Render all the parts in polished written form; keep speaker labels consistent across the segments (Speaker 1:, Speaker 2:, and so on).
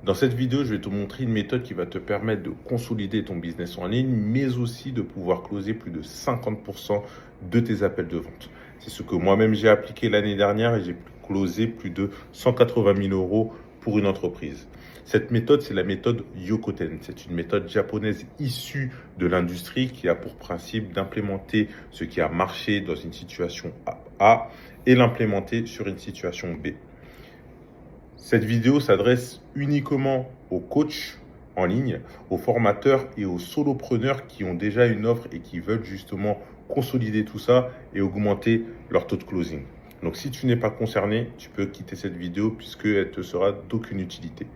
Speaker 1: Dans cette vidéo, je vais te montrer une méthode qui va te permettre de consolider ton business en ligne, mais aussi de pouvoir closer plus de 50% de tes appels de vente. C'est ce que moi-même j'ai appliqué l'année dernière et j'ai closé plus de 180 000 euros pour une entreprise. Cette méthode, c'est la méthode Yokoten. C'est une méthode japonaise issue de l'industrie qui a pour principe d'implémenter ce qui a marché dans une situation A et l'implémenter sur une situation B. Cette vidéo s'adresse uniquement aux coachs en ligne, aux formateurs et aux solopreneurs qui ont déjà une offre et qui veulent justement consolider tout ça et augmenter leur taux de closing. Donc si tu n'es pas concerné, tu peux quitter cette vidéo puisqu'elle te sera d'aucune utilité.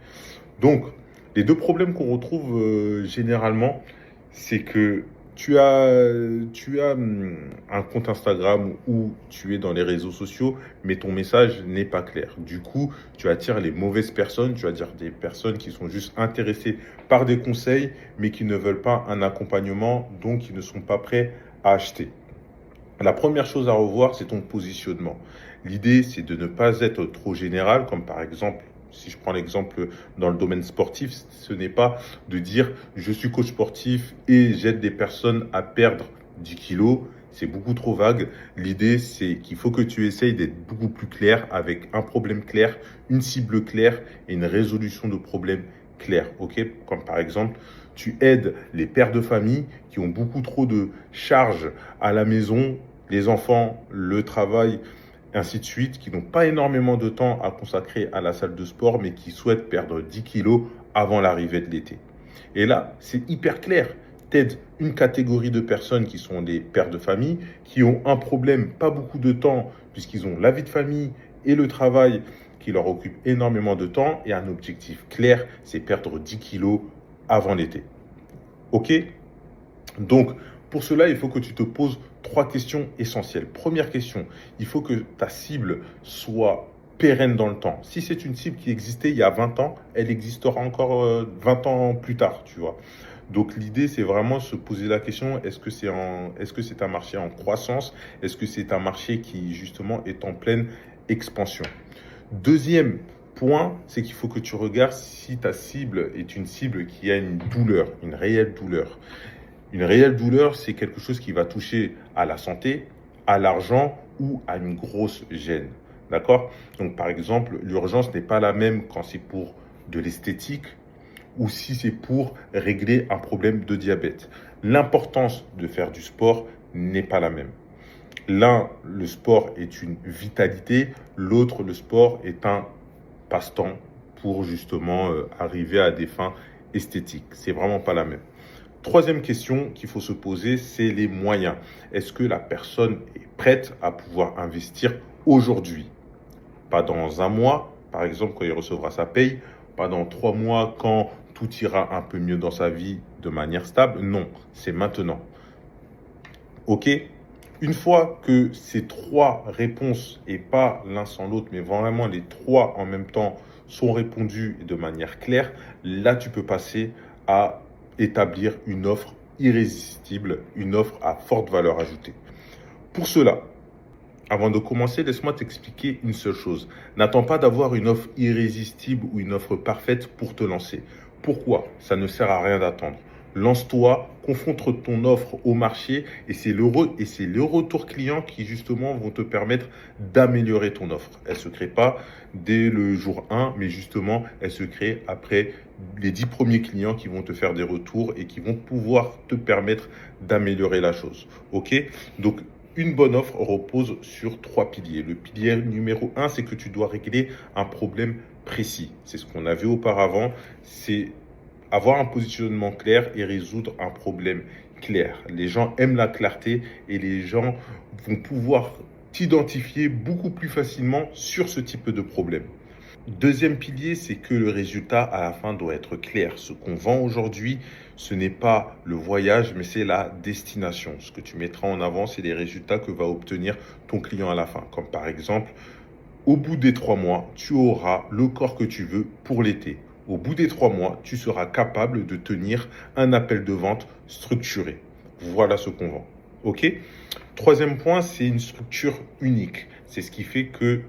Speaker 1: Donc, les deux problèmes qu'on retrouve généralement, c'est que tu as un compte Instagram où tu es dans les réseaux sociaux, mais ton message n'est pas clair. Du coup, tu attires les mauvaises personnes, tu attires des personnes qui sont juste intéressées par des conseils, mais qui ne veulent pas un accompagnement, donc qui ne sont pas prêts à acheter. La première chose à revoir, c'est ton positionnement. L'idée, c'est de ne pas être trop général, comme par exemple, si je prends l'exemple dans le domaine sportif, ce n'est pas de dire je suis coach sportif et j'aide des personnes à perdre 10 kilos. C'est beaucoup trop vague. L'idée, c'est qu'il faut que tu essayes d'être beaucoup plus clair avec un problème clair, une cible claire et une résolution de problème clair. Ok? Comme par exemple, tu aides les pères de famille qui ont beaucoup trop de charges à la maison, les enfants, le travail, ainsi de suite, qui n'ont pas énormément de temps à consacrer à la salle de sport, mais qui souhaitent perdre 10 kilos avant l'arrivée de l'été. Et là, c'est hyper clair. T'aides une catégorie de personnes qui sont des pères de famille, qui ont un problème, pas beaucoup de temps, puisqu'ils ont la vie de famille et le travail qui leur occupe énormément de temps, et un objectif clair, c'est perdre 10 kilos avant l'été. Ok? Donc, pour cela, il faut que tu te poses 3 questions essentielles. Première question, il faut que ta cible soit pérenne dans le temps. Si c'est une cible qui existait il y a 20 ans, elle existera encore 20 ans plus tard, tu vois. Donc l'idée, c'est vraiment se poser la question, est-ce que c'est un marché en croissance? Est-ce que c'est un marché qui, justement, est en pleine expansion? Deuxième point, c'est qu'il faut que tu regardes si ta cible est une cible qui a une douleur, une réelle douleur. Une réelle douleur, c'est quelque chose qui va toucher à la santé, à l'argent ou à une grosse gêne. D'accord? Donc, par exemple, l'urgence n'est pas la même quand c'est pour de l'esthétique ou si c'est pour régler un problème de diabète. L'importance de faire du sport n'est pas la même. L'un, le sport est une vitalité, l'autre, le sport est un passe-temps pour justement arriver à des fins esthétiques. C'est vraiment pas la même. Troisième question qu'il faut se poser, c'est les moyens. Est-ce que la personne est prête à pouvoir investir aujourd'hui? Pas dans un mois, par exemple, quand il recevra sa paye, pas dans 3 mois, quand tout ira un peu mieux dans sa vie de manière stable. Non, c'est maintenant. Ok? Une fois que ces 3 réponses, et pas l'un sans l'autre, mais vraiment les 3 en même temps, sont répondues de manière claire, là, tu peux passer à établir une offre irrésistible, une offre à forte valeur ajoutée. Pour cela, avant de commencer, laisse-moi t'expliquer une seule chose. N'attends pas d'avoir une offre irrésistible ou une offre parfaite pour te lancer. Pourquoi? Ça ne sert à rien d'attendre. Lance-toi, confronte ton offre au marché et c'est le retour client qui justement vont te permettre d'améliorer ton offre. Elle ne se crée pas dès le jour 1, mais justement, elle se crée après les 10 premiers clients qui vont te faire des retours et qui vont pouvoir te permettre d'améliorer la chose. Ok? Donc, une bonne offre repose sur 3 piliers. Le pilier numéro 1, c'est que tu dois régler un problème précis. C'est ce qu'on a vu auparavant, c'est avoir un positionnement clair et résoudre un problème clair. Les gens aiment la clarté et les gens vont pouvoir t'identifier beaucoup plus facilement sur ce type de problème. Deuxième pilier, c'est que le résultat à la fin doit être clair. Ce qu'on vend aujourd'hui, ce n'est pas le voyage, mais c'est la destination. Ce que tu mettras en avant, c'est les résultats que va obtenir ton client à la fin. Comme par exemple, au bout des 3 mois, tu auras le corps que tu veux pour l'été. Au bout des 3 mois, tu seras capable de tenir un appel de vente structuré. Voilà ce qu'on vend. OK? Troisième point, c'est une structure unique. C'est ce qui fait que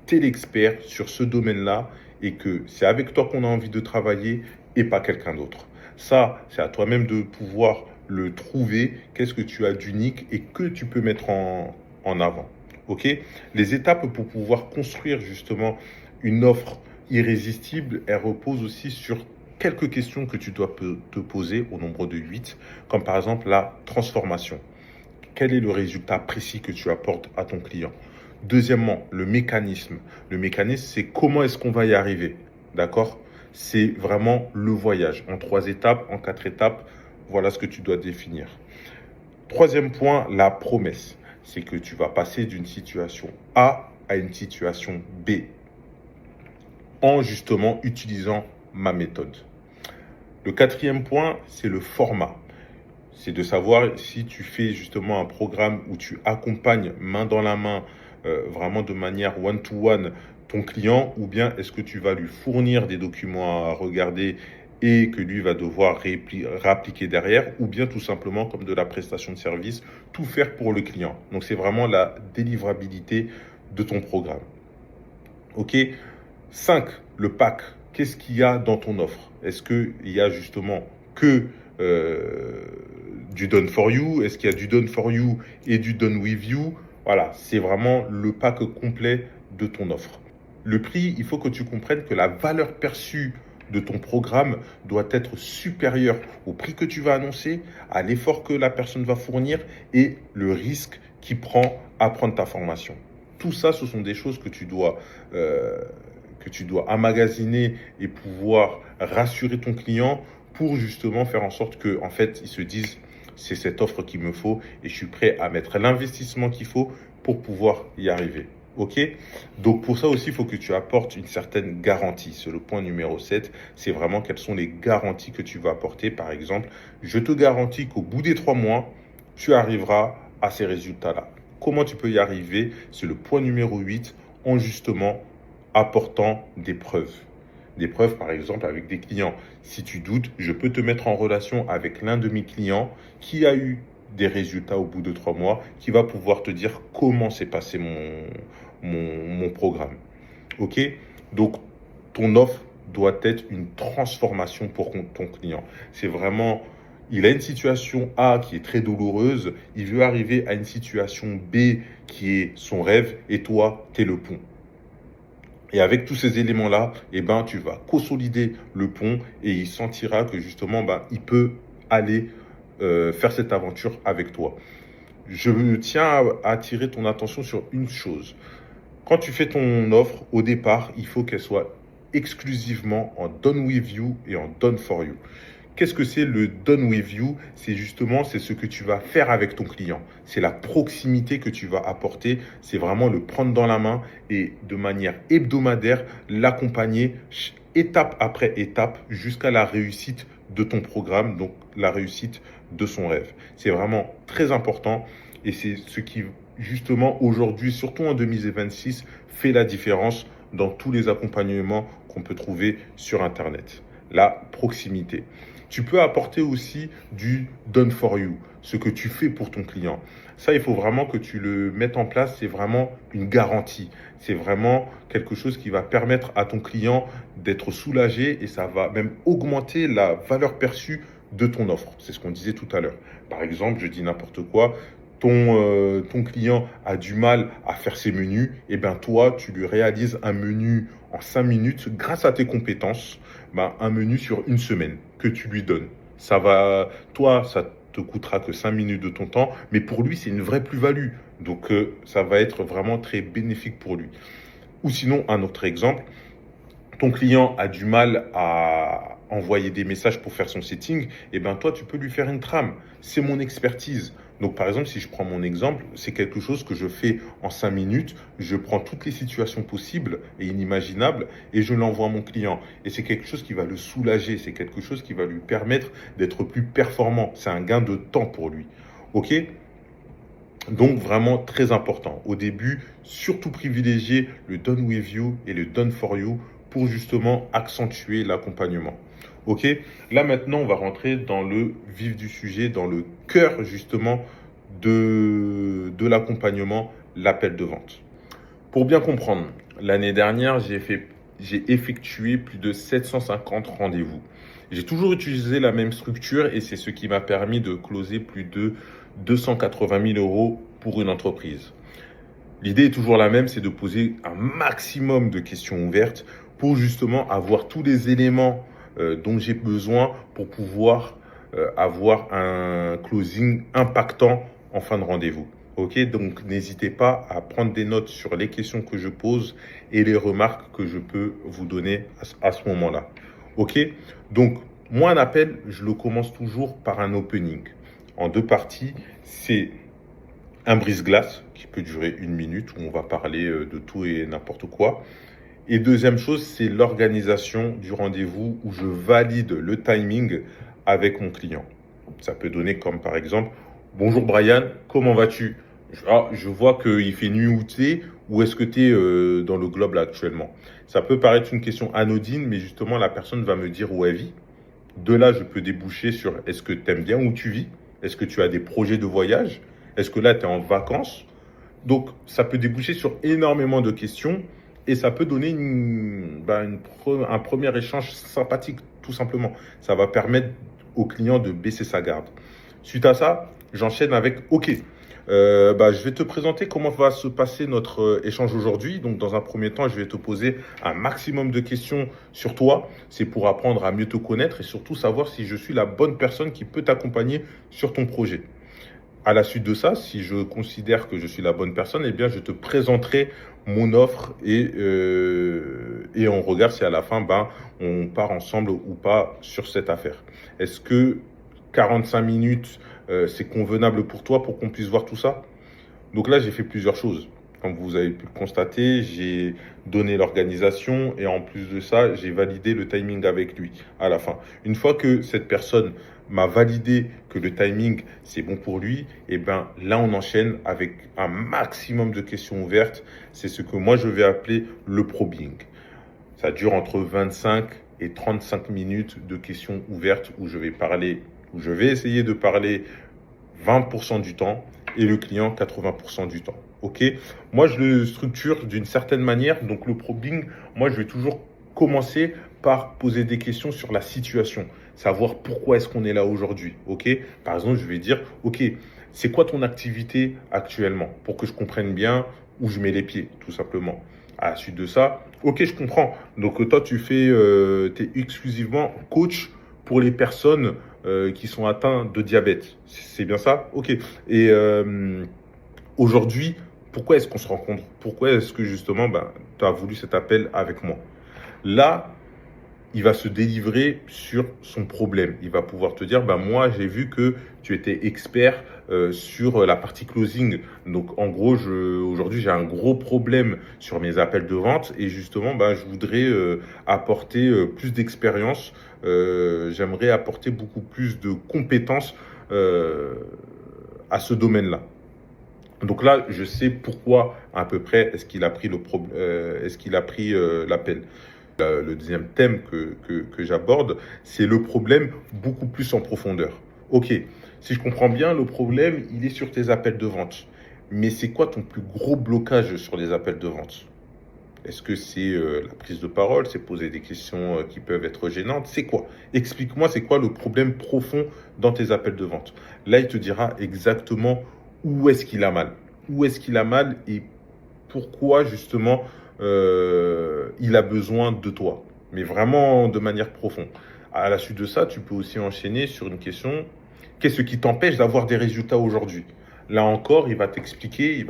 Speaker 1: tu es l'expert sur ce domaine-là et que c'est avec toi qu'on a envie de travailler et pas quelqu'un d'autre. Ça, c'est à toi-même de pouvoir le trouver, qu'est-ce que tu as d'unique et que tu peux mettre en avant. Ok? Les étapes pour pouvoir construire justement une offre irrésistible, elles reposent aussi sur quelques questions que tu dois te poser au nombre de 8, comme par exemple la transformation. Quel est le résultat précis que tu apportes à ton client? Deuxièmement, le mécanisme. Le mécanisme, c'est comment est-ce qu'on va y arriver. D'accord? C'est vraiment le voyage en 3 étapes, en 4 étapes. Voilà ce que tu dois définir. Troisième point, la promesse. C'est que tu vas passer d'une situation A à une situation B en justement utilisant ma méthode. Le quatrième point, c'est le format. C'est de savoir si tu fais justement un programme où tu accompagnes main dans la main, vraiment de manière one-to-one ton client, ou bien est-ce que tu vas lui fournir des documents à regarder et que lui va devoir réappliquer derrière, ou bien tout simplement comme de la prestation de service, tout faire pour le client. Donc c'est vraiment la délivrabilité de ton programme. Ok. 5. Le pack. Qu'est-ce qu'il y a dans ton offre? Est-ce qu'il y a justement que du done for you? Est-ce qu'il y a du done for you et du done with you? Voilà, c'est vraiment le pack complet de ton offre. Le prix, il faut que tu comprennes que la valeur perçue de ton programme doit être supérieure au prix que tu vas annoncer, à l'effort que la personne va fournir et le risque qu'il prend à prendre ta formation. Tout ça, ce sont des choses que tu dois emmagasiner et pouvoir rassurer ton client pour justement faire en sorte que, en fait, ils se disent c'est cette offre qu'il me faut et je suis prêt à mettre l'investissement qu'il faut pour pouvoir y arriver. Ok? Donc pour ça aussi, il faut que tu apportes une certaine garantie. C'est le point numéro 7. C'est vraiment quelles sont les garanties que tu vas apporter. Par exemple, je te garantis qu'au bout des 3 mois, tu arriveras à ces résultats-là. Comment tu peux y arriver? C'est le point numéro 8 en justement apportant des preuves. Des preuves, par exemple, avec des clients. Si tu doutes, je peux te mettre en relation avec l'un de mes clients qui a eu des résultats au bout de 3 mois, qui va pouvoir te dire comment s'est passé mon programme. Ok? Donc, ton offre doit être une transformation pour ton client. C'est vraiment, il a une situation A qui est très douloureuse, il veut arriver à une situation B qui est son rêve, et toi, tu es le pont. Et avec tous ces éléments-là, tu vas consolider le pont et il sentira que justement, il peut aller faire cette aventure avec toi. Je tiens à attirer ton attention sur une chose. Quand tu fais ton offre, au départ, il faut qu'elle soit exclusivement en done with you et en done for you. Qu'est-ce que c'est le done with you? C'est justement, c'est ce que tu vas faire avec ton client. C'est la proximité que tu vas apporter. C'est vraiment le prendre dans la main et de manière hebdomadaire, l'accompagner étape après étape jusqu'à la réussite de ton programme, donc la réussite de son rêve. C'est vraiment très important et c'est ce qui, justement, aujourd'hui, surtout en 2026, fait la différence dans tous les accompagnements qu'on peut trouver sur Internet. La proximité. Tu peux apporter aussi du done for you, ce que tu fais pour ton client. Ça, il faut vraiment que tu le mettes en place. C'est vraiment une garantie. C'est vraiment quelque chose qui va permettre à ton client d'être soulagé et ça va même augmenter la valeur perçue de ton offre. C'est ce qu'on disait tout à l'heure. Par exemple, je dis n'importe quoi. Ton client a du mal à faire ses menus, et toi, tu lui réalises un menu en 5 minutes grâce à tes compétences, un menu sur une semaine que tu lui donnes. Toi, ça te coûtera que 5 minutes de ton temps, mais pour lui, c'est une vraie plus-value. Donc, ça va être vraiment très bénéfique pour lui. Ou sinon, un autre exemple, ton client a du mal à envoyer des messages pour faire son setting, toi, tu peux lui faire une trame. C'est mon expertise. Donc, par exemple, si je prends mon exemple, c'est quelque chose que je fais en 5 minutes. Je prends toutes les situations possibles et inimaginables et je l'envoie à mon client. Et c'est quelque chose qui va le soulager. C'est quelque chose qui va lui permettre d'être plus performant. C'est un gain de temps pour lui. OK ? Donc, vraiment très important. Au début, surtout privilégier le done with you et le done for you pour justement accentuer l'accompagnement. Ok, là maintenant on va rentrer dans le vif du sujet, dans le cœur justement de l'accompagnement, l'appel de vente. Pour bien comprendre, l'année dernière j'ai effectué plus de 750 rendez-vous. J'ai toujours utilisé la même structure et c'est ce qui m'a permis de closer plus de 280 000 euros pour une entreprise. L'idée est toujours la même, c'est de poser un maximum de questions ouvertes pour justement avoir tous les éléments dont j'ai besoin pour pouvoir avoir un closing impactant en fin de rendez-vous. Ok, donc n'hésitez pas à prendre des notes sur les questions que je pose et les remarques que je peux vous donner à ce moment-là. Ok, donc moi un appel, je le commence toujours par un opening en deux parties. C'est un brise-glace qui peut durer 1 minute où on va parler de tout et n'importe quoi. Et deuxième chose, c'est l'organisation du rendez-vous où je valide le timing avec mon client. Ça peut donner comme par exemple, bonjour Brian, comment vas-tu? Je vois qu'il fait nuit où tu es, ou est-ce que tu es dans le globe là actuellement? Ça peut paraître une question anodine, mais justement la personne va me dire où elle vit. De là, je peux déboucher sur est-ce que tu aimes bien où tu vis? Est-ce que tu as des projets de voyage? Est-ce que là, tu es en vacances? Donc, ça peut déboucher sur énormément de questions et ça peut donner un premier échange sympathique, tout simplement. Ça va permettre au client de baisser sa garde. Suite à ça, j'enchaîne avec OK. Je vais te présenter comment va se passer notre échange aujourd'hui. Donc, dans un premier temps, je vais te poser un maximum de questions sur toi. C'est pour apprendre à mieux te connaître et surtout savoir si je suis la bonne personne qui peut t'accompagner sur ton projet. À la suite de ça, si je considère que je suis la bonne personne, eh bien, je te présenterai mon offre et on regarde si à la fin, on part ensemble ou pas sur cette affaire. Est-ce que 45 minutes, c'est convenable pour toi pour qu'on puisse voir tout ça? Donc là, j'ai fait plusieurs choses. Comme vous avez pu le constater, j'ai donné l'organisation et en plus de ça, j'ai validé le timing avec lui à la fin. Une fois que cette personne m'a validé que le timing, c'est bon pour lui, et là, on enchaîne avec un maximum de questions ouvertes. C'est ce que moi, je vais appeler le probing. Ça dure entre 25 et 35 minutes de questions ouvertes où je vais essayer de parler 20% du temps et le client 80% du temps. Ok, moi je le structure d'une certaine manière. Donc le probing, moi je vais toujours commencer par poser des questions sur la situation, savoir pourquoi est-ce qu'on est là aujourd'hui. Ok, par exemple je vais dire ok, c'est quoi ton activité actuellement pour que je comprenne bien où je mets les pieds, tout simplement. À la suite de ça, ok, je comprends. Donc toi tu t'es exclusivement coach pour les personnes qui sont atteints de diabète. C'est bien ça? Ok. Et aujourd'hui, pourquoi est-ce qu'on se rencontre? Pourquoi est-ce que justement, tu as voulu cet appel avec moi? Là, il va se délivrer sur son problème. Il va pouvoir te dire, moi, j'ai vu que tu étais expert sur la partie closing. Donc, en gros, aujourd'hui, j'ai un gros problème sur mes appels de vente et justement, je voudrais apporter plus d'expérience. J'aimerais apporter beaucoup plus de compétences à ce domaine-là. Donc là, je sais pourquoi à peu près est-ce qu'il a pris l'appel. Le deuxième thème que j'aborde, c'est le problème beaucoup plus en profondeur. Ok, si je comprends bien, le problème, il est sur tes appels de vente. Mais c'est quoi ton plus gros blocage sur les appels de vente? Est-ce que c'est la prise de parole? C'est poser des questions qui peuvent être gênantes? C'est quoi? Explique-moi, c'est quoi le problème profond dans tes appels de vente? Là, il te dira exactement où est-ce qu'il a mal. Où est-ce qu'il a mal et pourquoi justement il a besoin de toi. Mais vraiment de manière profonde. À la suite de ça, tu peux aussi enchaîner sur une question. Qu'est-ce qui t'empêche d'avoir des résultats aujourd'hui? Là encore, il va t'expliquer,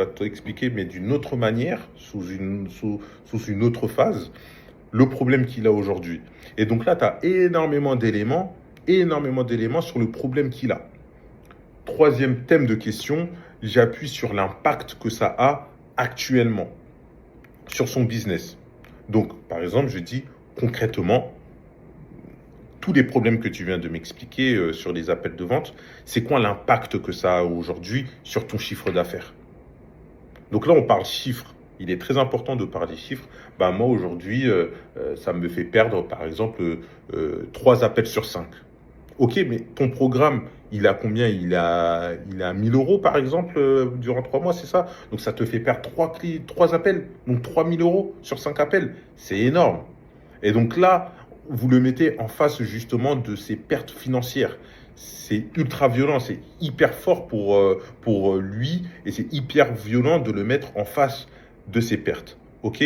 Speaker 1: mais d'une autre manière, sous une autre phase, le problème qu'il a aujourd'hui. Et donc là, tu as énormément d'éléments sur le problème qu'il a. Troisième thème de question, j'appuie sur l'impact que ça a actuellement sur son business. Donc, par exemple, je dis concrètement, tous les problèmes que tu viens de m'expliquer sur les appels de vente, c'est quoi l'impact que ça a aujourd'hui sur ton chiffre d'affaires? Donc là, on parle chiffres. Il est très important de parler chiffres. Moi, aujourd'hui, ça me fait perdre, par exemple, 3 appels sur 5. Ok, mais ton programme, il a combien? Il a 1000 euros, par exemple, durant 3 mois, c'est ça? Donc, ça te fait perdre 3 appels. Donc, 3000 euros sur 5 appels. C'est énorme. Et donc là, vous le mettez en face justement de ces pertes financières. C'est ultra violent, c'est hyper fort pour lui et c'est hyper violent de le mettre en face de ses pertes. OK?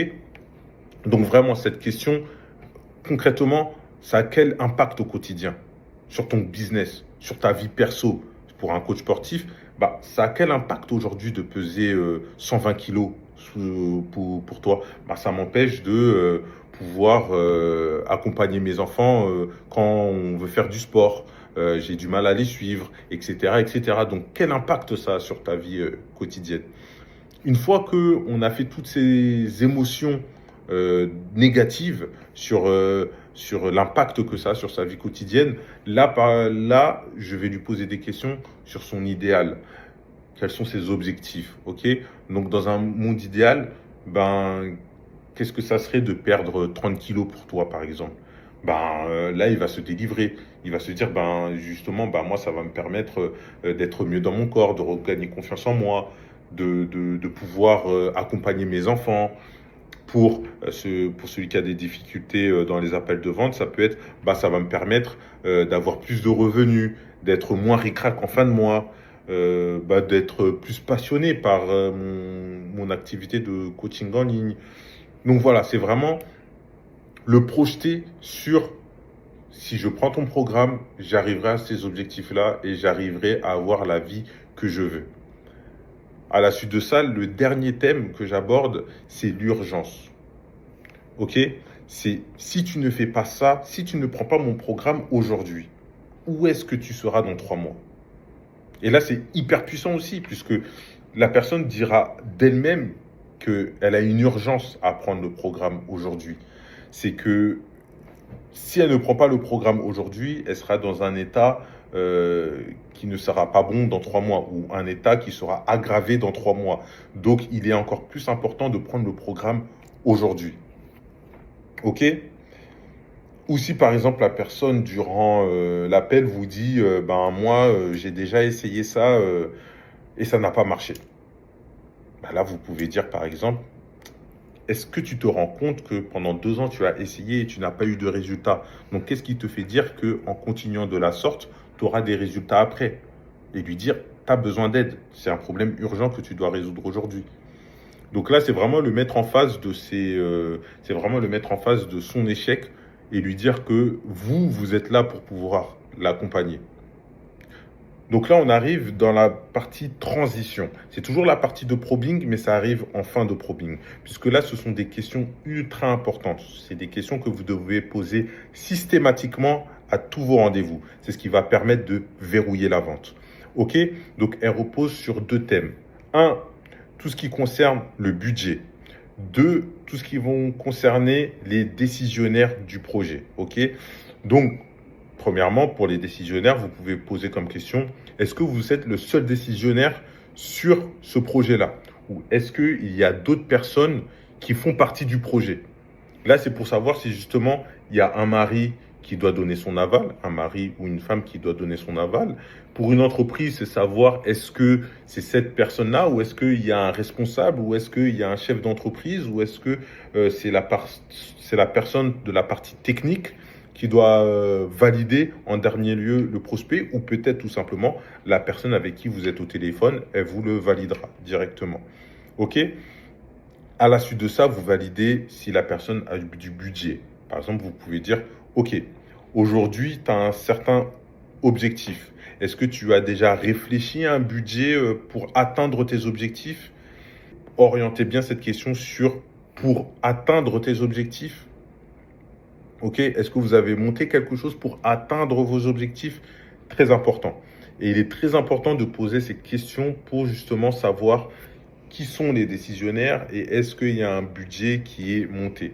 Speaker 1: Donc vraiment, cette question, concrètement, ça a quel impact au quotidien sur ton business, sur ta vie perso? Pour un coach sportif, bah, ça a quel impact aujourd'hui de peser 120 kilos pour toi? Bah, ça m'empêche de pouvoir accompagner mes enfants quand on veut faire du sport. J'ai du mal à les suivre, etc., etc. Donc, quel impact ça a sur ta vie quotidienne? Une fois qu'on a fait toutes ces émotions négatives sur l'impact que ça a sur sa vie quotidienne, là, je vais lui poser des questions sur son idéal. Quels sont ses objectifs, ok? Donc, dans un monde idéal, ben, qu'est-ce que ça serait de perdre 30 kilos pour toi, par exemple? Là, il va se délivrer. Il va se dire, justement, moi, ça va me permettre d'être mieux dans mon corps, de regagner confiance en moi, de pouvoir accompagner mes enfants. Pour celui qui a des difficultés dans les appels de vente, ça peut être, ça va me permettre d'avoir plus de revenus, d'être moins ric-rac en fin de mois, d'être plus passionné par mon activité de coaching en ligne. Donc voilà, c'est vraiment le projeter sur si je prends ton programme, j'arriverai à ces objectifs-là et j'arriverai à avoir la vie que je veux. À la suite de ça, le dernier thème que j'aborde, c'est l'urgence. Ok? C'est si tu ne fais pas ça, si tu ne prends pas mon programme aujourd'hui, où est-ce que tu seras dans 3 mois? Et là, c'est hyper puissant aussi, puisque la personne dira d'elle-même qu'elle a une urgence à prendre le programme aujourd'hui. C'est que si elle ne prend pas le programme aujourd'hui, elle sera dans un état qui ne sera pas bon dans 3 mois ou un état qui sera aggravé dans 3 mois. Donc, il est encore plus important de prendre le programme aujourd'hui. OK? Ou si par exemple la personne durant l'appel vous dit moi j'ai déjà essayé ça et ça n'a pas marché. Là vous pouvez dire par exemple, est-ce que tu te rends compte que pendant 2 ans tu as essayé et tu n'as pas eu de résultat? Donc qu'est-ce qui te fait dire que en continuant de la sorte, tu auras des résultats après? Et lui dire, tu as besoin d'aide, c'est un problème urgent que tu dois résoudre aujourd'hui. Donc là, c'est vraiment le mettre en face c'est vraiment le mettre en face de son échec et lui dire que vous êtes là pour pouvoir l'accompagner. Donc là, on arrive dans la partie transition. C'est toujours la partie de probing, mais ça arrive en fin de probing. Puisque là, ce sont des questions ultra importantes. C'est des questions que vous devez poser systématiquement à tous vos rendez-vous. C'est ce qui va permettre de verrouiller la vente. OK? Donc, elle repose sur 2 thèmes. 1, tout ce qui concerne le budget. 2, tout ce qui vont concerner les décisionnaires du projet. OK? Donc, premièrement, pour les décisionnaires, vous pouvez poser comme question, est-ce que vous êtes le seul décisionnaire sur ce projet-là? Ou est-ce qu'il y a d'autres personnes qui font partie du projet? Là, c'est pour savoir si justement, il y a un mari qui doit donner son aval, un mari ou une femme qui doit donner son aval. Pour une entreprise, c'est savoir est-ce que c'est cette personne-là ou est-ce qu'il y a un responsable ou est-ce qu'il y a un chef d'entreprise ou est-ce que c'est la personne de la partie technique qui doit valider en dernier lieu le prospect ou peut-être tout simplement la personne avec qui vous êtes au téléphone, elle vous le validera directement. OK? À la suite de ça, vous validez si la personne a du budget. Par exemple, vous pouvez dire, OK, aujourd'hui, tu as un certain objectif. Est-ce que tu as déjà réfléchi à un budget pour atteindre tes objectifs? Orientez bien cette question sur pour atteindre tes objectifs. OK, est-ce que vous avez monté quelque chose pour atteindre vos objectifs? Très important. Et il est très important de poser ces questions pour justement savoir qui sont les décisionnaires et est-ce qu'il y a un budget qui est monté.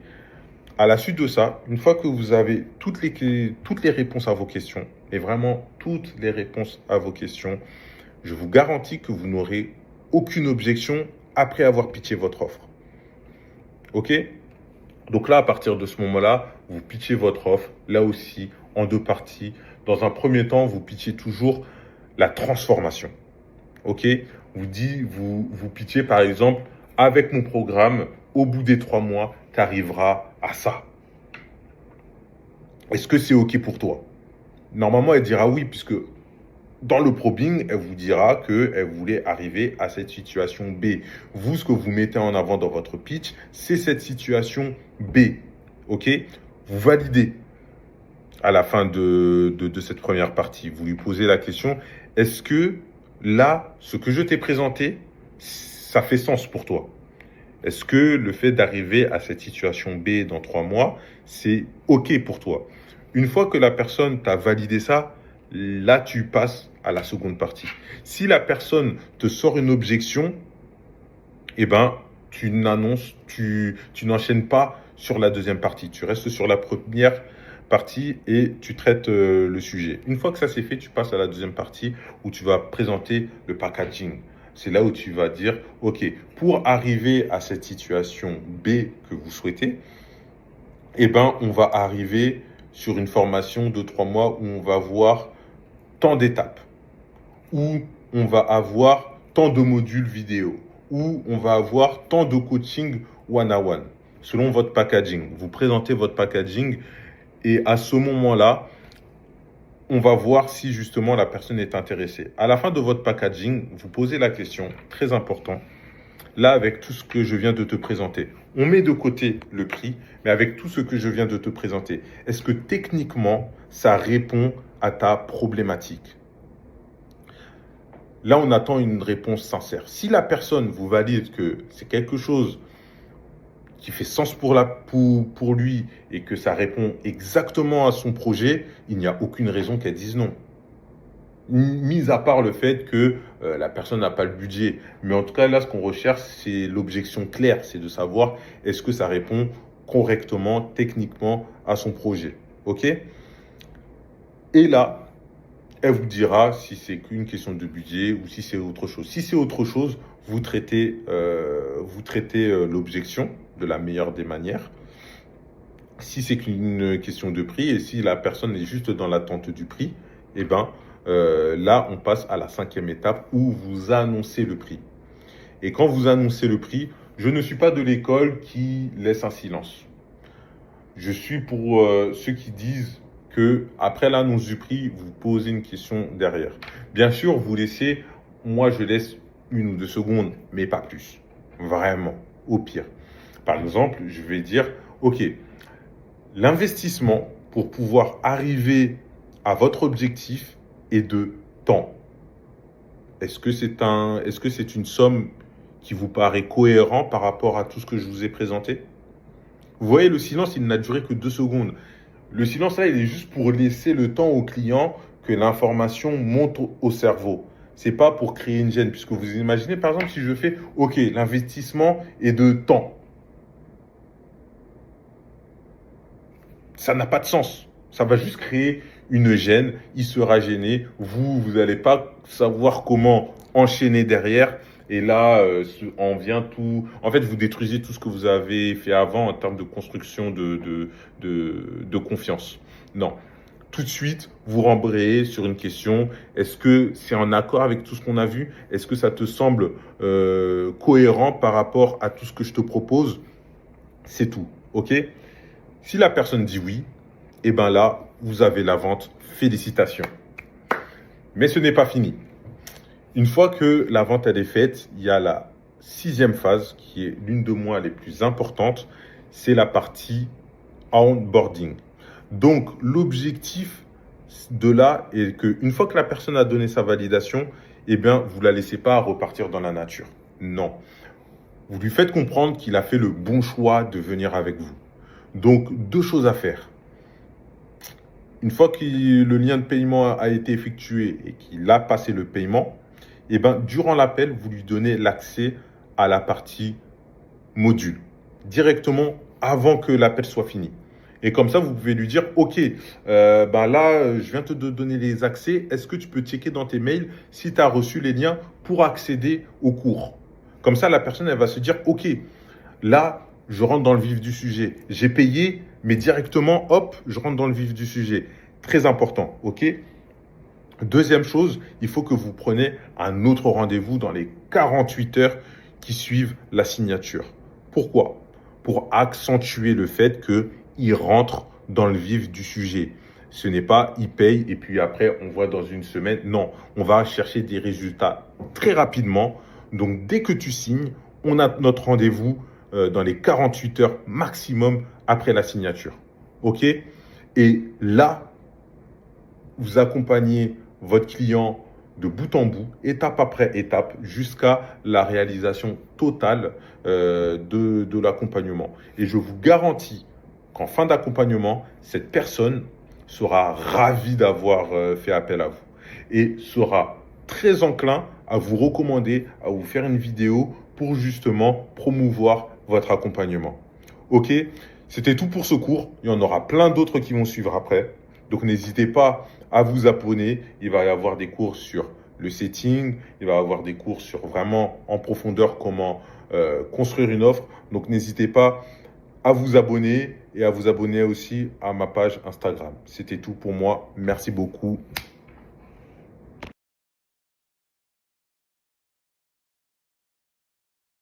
Speaker 1: À la suite de ça, une fois que vous avez toutes les réponses à vos questions, et vraiment toutes les réponses à vos questions, je vous garantis que vous n'aurez aucune objection après avoir pitché votre offre. OK? Donc là, à partir de ce moment-là, vous pitchez votre offre, là aussi, en 2 parties. Dans un premier temps, vous pitchez toujours la transformation. OK? Vous pitchez par exemple, avec mon programme, au bout des 3 mois, tu arriveras à ça. Est-ce que c'est OK pour toi? Normalement, elle dira oui, puisque dans le probing, elle vous dira qu'elle voulait arriver à cette situation B. Vous, ce que vous mettez en avant dans votre pitch, c'est cette situation B. OK? Vous validez à la fin de cette première partie. Vous lui posez la question, est-ce que là, ce que je t'ai présenté, ça fait sens pour toi? Est-ce que le fait d'arriver à cette situation B dans 3 mois, c'est OK pour toi? Une fois que la personne t'a validé ça, là, tu passes à la seconde partie. Si la personne te sort une objection, eh ben, tu n'enchaînes pas sur la deuxième partie. Tu restes sur la première partie et tu traites le sujet. Une fois que ça c'est fait, tu passes à la deuxième partie où tu vas présenter le packaging. C'est là où tu vas dire, OK, pour arriver à cette situation B que vous souhaitez, eh ben, on va arriver sur une formation de 3 mois où on va voir tant d'étapes, où on va avoir tant de modules vidéo, où on va avoir tant de coaching one-on-one, selon votre packaging. Vous présentez votre packaging et à ce moment-là, on va voir si justement la personne est intéressée. À la fin de votre packaging, vous posez la question, très important, là avec tout ce que je viens de te présenter. On met de côté le prix, mais avec tout ce que je viens de te présenter, est-ce que techniquement, ça répond à ta problématique? Là, on attend une réponse sincère. Si la personne vous valide que c'est quelque chose qui fait sens pour lui et que ça répond exactement à son projet, il n'y a aucune raison qu'elle dise non. Mis à part le fait que la personne n'a pas le budget. Mais en tout cas, là, ce qu'on recherche, c'est l'objection claire. C'est de savoir est-ce que ça répond correctement, techniquement à son projet. OK? Et là, elle vous dira si c'est qu'une question de budget ou si c'est autre chose. Si c'est autre chose, vous traitez l'objection de la meilleure des manières. Si c'est qu'une question de prix et si la personne est juste dans l'attente du prix, eh ben, là, on passe à la 5e étape où vous annoncez le prix. Et quand vous annoncez le prix, je ne suis pas de l'école qui laisse un silence. Je suis pour ceux qui disent que après l'annonce du prix, vous posez une question derrière. Bien sûr, vous laissez, moi je laisse 1 ou 2 secondes, mais pas plus. Vraiment, au pire. Par exemple, je vais dire, OK, l'investissement pour pouvoir arriver à votre objectif est de temps. Est-ce que c'est une somme qui vous paraît cohérente par rapport à tout ce que je vous ai présenté? Vous voyez, le silence, il n'a duré que 2 secondes. Le silence, là, il est juste pour laisser le temps au client que l'information monte au cerveau. C'est pas pour créer une gêne, puisque vous imaginez, par exemple, si je fais, OK, l'investissement est de temps. Ça n'a pas de sens. Ça va juste créer une gêne. Il sera gêné. Vous n'allez pas savoir comment enchaîner derrière. Et là, on vient tout. En fait, vous détruisez tout ce que vous avez fait avant en termes de construction de confiance. Non. Tout de suite, vous rembrayez sur une question. Est-ce que c'est en accord avec tout ce qu'on a vu? Est-ce que ça te semble cohérent par rapport à tout ce que je te propose? C'est tout. OK? Si la personne dit oui, et bien là, vous avez la vente. Félicitations. Mais ce n'est pas fini. Une fois que la vente elle est faite, il y a la 6e phase qui est l'une de moi les plus importantes. C'est la partie onboarding. Donc, l'objectif de là est qu'une fois que la personne a donné sa validation, eh bien, vous ne la laissez pas repartir dans la nature. Non. Vous lui faites comprendre qu'il a fait le bon choix de venir avec vous. Donc, 2 choses à faire. Une fois que le lien de paiement a été effectué et qu'il a passé le paiement, eh ben, durant l'appel, vous lui donnez l'accès à la partie module, directement avant que l'appel soit fini. Et comme ça, vous pouvez lui dire, OK, là, je viens te donner les accès. Est-ce que tu peux checker dans tes mails si tu as reçu les liens pour accéder au cours? Comme ça, la personne, elle va se dire, OK, là, je rentre dans le vif du sujet. J'ai payé, mais directement, hop, je rentre dans le vif du sujet. Très important, OK? Deuxième chose, il faut que vous preniez un autre rendez-vous dans les 48 heures qui suivent la signature. Pourquoi? Pour accentuer le fait qu'il rentre dans le vif du sujet. Ce n'est pas il paye et puis après on voit dans une semaine. Non, on va chercher des résultats très rapidement. Donc dès que tu signes, on a notre rendez-vous dans les 48 heures maximum après la signature. OK? Et là, vous accompagnez votre client de bout en bout, étape après étape, jusqu'à la réalisation totale de l'accompagnement. Et je vous garantis qu'en fin d'accompagnement, cette personne sera ravie d'avoir fait appel à vous et sera très enclin à vous recommander, à vous faire une vidéo pour justement promouvoir votre accompagnement. OK? C'était tout pour ce cours. Il y en aura plein d'autres qui vont suivre après. Donc n'hésitez pas à vous abonner. Il va y avoir des cours sur le setting. Il va y avoir des cours sur vraiment en profondeur comment construire une offre. Donc n'hésitez pas à vous abonner et à vous abonner aussi à ma page Instagram. C'était tout pour moi. Merci beaucoup.